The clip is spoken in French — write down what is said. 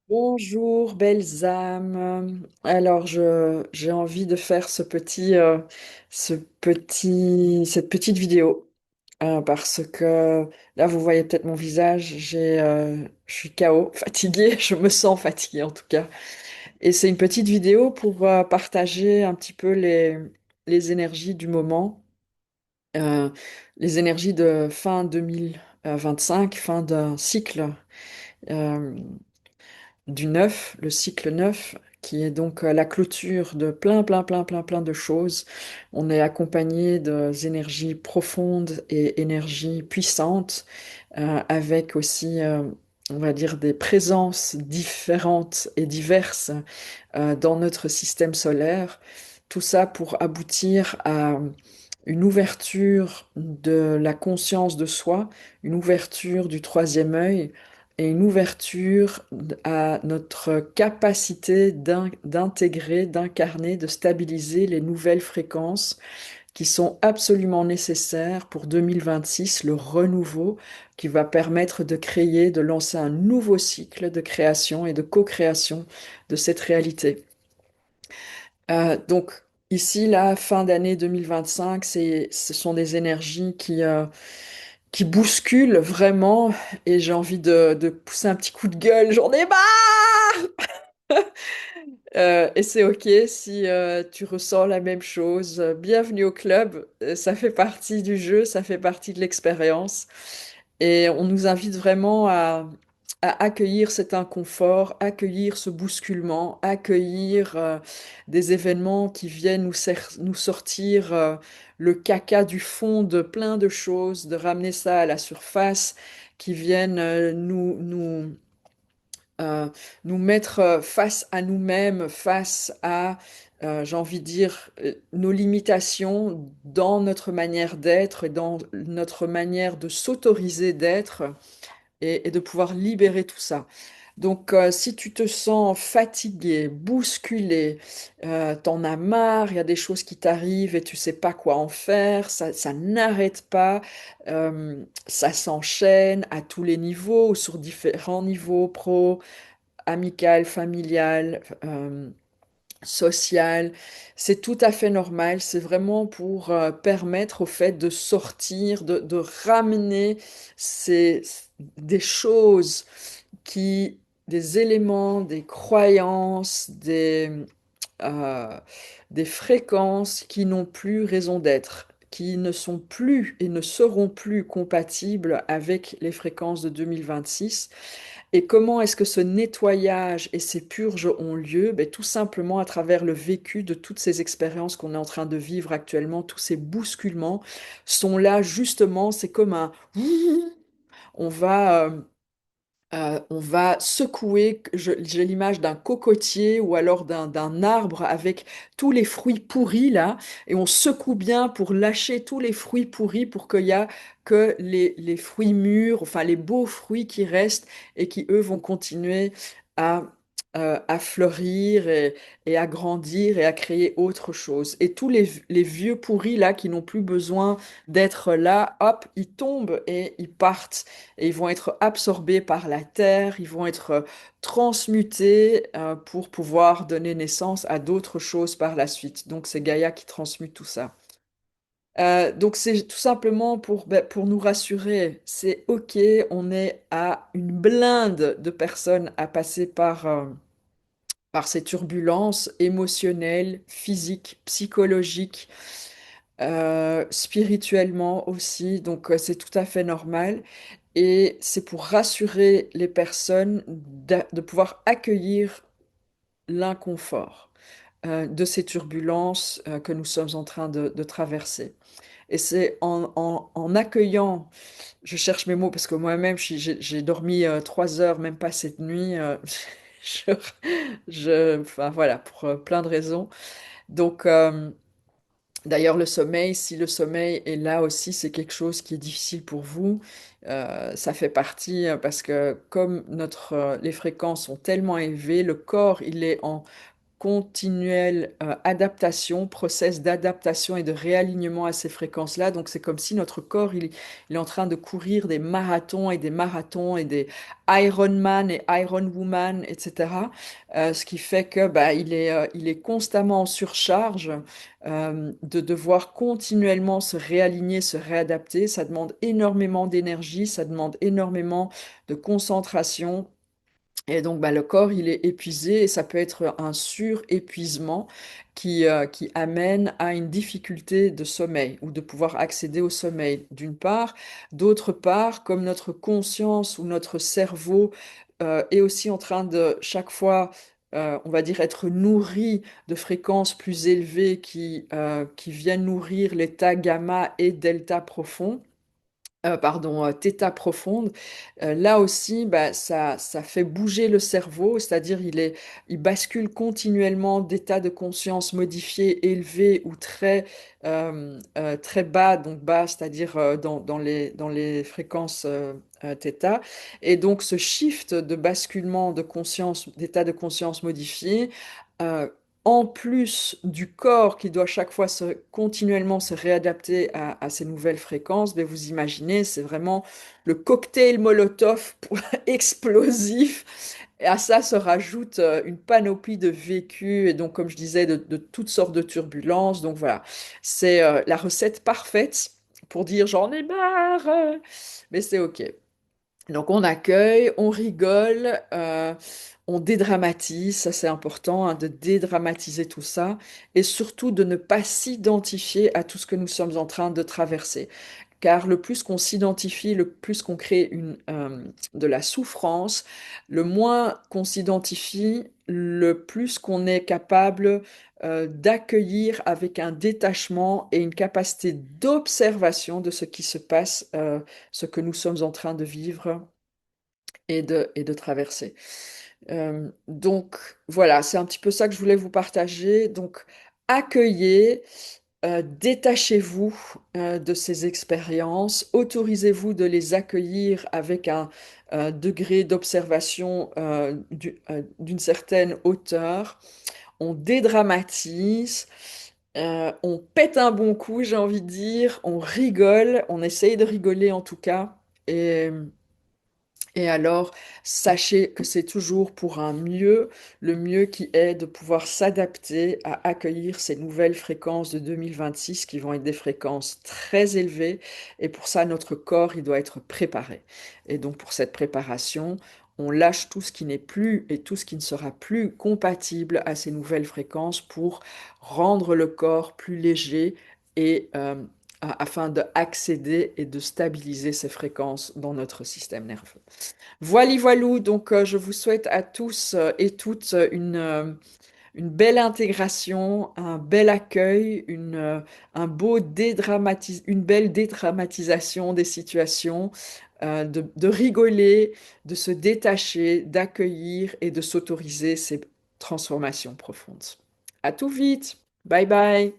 Bonjour, belles âmes. Alors, j'ai envie de faire cette petite vidéo parce que là, vous voyez peut-être mon visage. Je suis KO, fatiguée. Je me sens fatiguée en tout cas. Et c'est une petite vidéo pour partager un petit peu les énergies du moment, euh, les énergies de fin 2025, fin d'un cycle. euh, du neuf, le cycle neuf, qui est donc la clôture de plein de choses. On est accompagné de énergies profondes et énergies puissantes, avec aussi, on va dire, des présences différentes et diverses dans notre système solaire. Tout ça pour aboutir à une ouverture de la conscience de soi, une ouverture du troisième œil et une ouverture à notre capacité d'intégrer, d'incarner, de stabiliser les nouvelles fréquences qui sont absolument nécessaires pour 2026, le renouveau qui va permettre de créer, de lancer un nouveau cycle de création et de co-création de cette réalité. Donc ici, là, fin d'année 2025, ce sont des énergies qui bousculent vraiment et j'ai envie de pousser un petit coup de gueule, j'en ai marre! Et c'est OK si tu ressens la même chose. Bienvenue au club. Ça fait partie du jeu, ça fait partie de l'expérience. Et on nous invite vraiment à accueillir cet inconfort, accueillir ce bousculement, accueillir des événements qui viennent nous sortir le caca du fond de plein de choses, de ramener ça à la surface, qui viennent euh, nous mettre face à nous-mêmes, face à, j'ai envie de dire, nos limitations dans notre manière d'être et dans notre manière de s'autoriser d'être et de pouvoir libérer tout ça. Donc, si tu te sens fatigué, bousculé, t'en as marre, il y a des choses qui t'arrivent et tu sais pas quoi en faire, ça n'arrête pas, ça s'enchaîne à tous les niveaux, sur différents niveaux, pro, amical, familial, social. C'est tout à fait normal. C'est vraiment pour permettre au fait de sortir, de ramener ces, des choses qui, des éléments, des croyances, euh, des fréquences qui n'ont plus raison d'être, qui ne sont plus et ne seront plus compatibles avec les fréquences de 2026. Et comment est-ce que ce nettoyage et ces purges ont lieu? Ben, tout simplement à travers le vécu de toutes ces expériences qu'on est en train de vivre actuellement, tous ces bousculements sont là justement, c'est comme un... On va, on va secouer, j'ai l'image d'un cocotier ou alors d'un arbre avec tous les fruits pourris là, et on secoue bien pour lâcher tous les fruits pourris pour qu'il y a que les fruits mûrs, enfin les beaux fruits qui restent et qui eux vont continuer à fleurir et à grandir et à créer autre chose. Et tous les vieux pourris là qui n'ont plus besoin d'être là, hop, ils tombent et ils partent et ils vont être absorbés par la terre, ils vont être transmutés pour pouvoir donner naissance à d'autres choses par la suite. Donc c'est Gaïa qui transmute tout ça. Donc c'est tout simplement pour nous rassurer, c'est OK, on est à une blinde de personnes à passer par ces turbulences émotionnelles, physiques, psychologiques, spirituellement aussi, donc c'est tout à fait normal. Et c'est pour rassurer les personnes de pouvoir accueillir l'inconfort de ces turbulences que nous sommes en train de traverser. Et c'est en accueillant, je cherche mes mots parce que moi-même j'ai dormi 3 heures, même pas cette nuit. Je, enfin voilà, pour plein de raisons. Donc, d'ailleurs, le sommeil, si le sommeil est là aussi, c'est quelque chose qui est difficile pour vous. Ça fait partie parce que comme les fréquences sont tellement élevées, le corps, il est en continuelle adaptation, process d'adaptation et de réalignement à ces fréquences-là. Donc c'est comme si notre corps, il est en train de courir des marathons et des marathons et des Ironman et Ironwoman, etc. Ce qui fait que bah, il est constamment en surcharge de devoir continuellement se réaligner, se réadapter. Ça demande énormément d'énergie, ça demande énormément de concentration. Et donc, bah, le corps, il est épuisé et ça peut être un surépuisement qui amène à une difficulté de sommeil ou de pouvoir accéder au sommeil, d'une part. D'autre part, comme notre conscience ou notre cerveau est aussi en train de chaque fois, on va dire, être nourri de fréquences plus élevées qui viennent nourrir l'état gamma et delta profond, pardon, thêta profonde, là aussi, bah, ça fait bouger le cerveau, c'est-à-dire il bascule continuellement d'état de conscience modifié, élevé ou très bas, donc bas, c'est-à-dire dans les fréquences thêta. Et donc ce shift de basculement de conscience, d'état de conscience modifié, euh, en plus du corps qui doit chaque fois continuellement se réadapter à ces nouvelles fréquences, ben vous imaginez, c'est vraiment le cocktail Molotov explosif. Et à ça se rajoute une panoplie de vécus et donc, comme je disais, de toutes sortes de turbulences. Donc voilà, c'est la recette parfaite pour dire j'en ai marre, mais c'est OK. Donc on accueille, on rigole, on dédramatise, ça c'est important, hein, de dédramatiser tout ça, et surtout de ne pas s'identifier à tout ce que nous sommes en train de traverser. Car le plus qu'on s'identifie, le plus qu'on crée de la souffrance, le moins qu'on s'identifie, le plus qu'on est capable d'accueillir avec un détachement et une capacité d'observation de ce qui se passe, ce que nous sommes en train de vivre et de traverser. Donc voilà, c'est un petit peu ça que je voulais vous partager. Donc accueillez, détachez-vous de ces expériences, autorisez-vous de les accueillir avec un degré d'observation d'une certaine hauteur. On dédramatise, on pète un bon coup, j'ai envie de dire, on rigole, on essaye de rigoler en tout cas. Et alors, sachez que c'est toujours pour un mieux, le mieux qui est de pouvoir s'adapter à accueillir ces nouvelles fréquences de 2026 qui vont être des fréquences très élevées. Et pour ça, notre corps, il doit être préparé. Et donc, pour cette préparation, on lâche tout ce qui n'est plus et tout ce qui ne sera plus compatible à ces nouvelles fréquences pour rendre le corps plus léger et afin d'accéder et de stabiliser ces fréquences dans notre système nerveux. Voilou, donc je vous souhaite à tous et toutes une belle intégration, un bel accueil, une belle dédramatisation des situations, de rigoler, de se détacher, d'accueillir et de s'autoriser ces transformations profondes. À tout vite. Bye bye.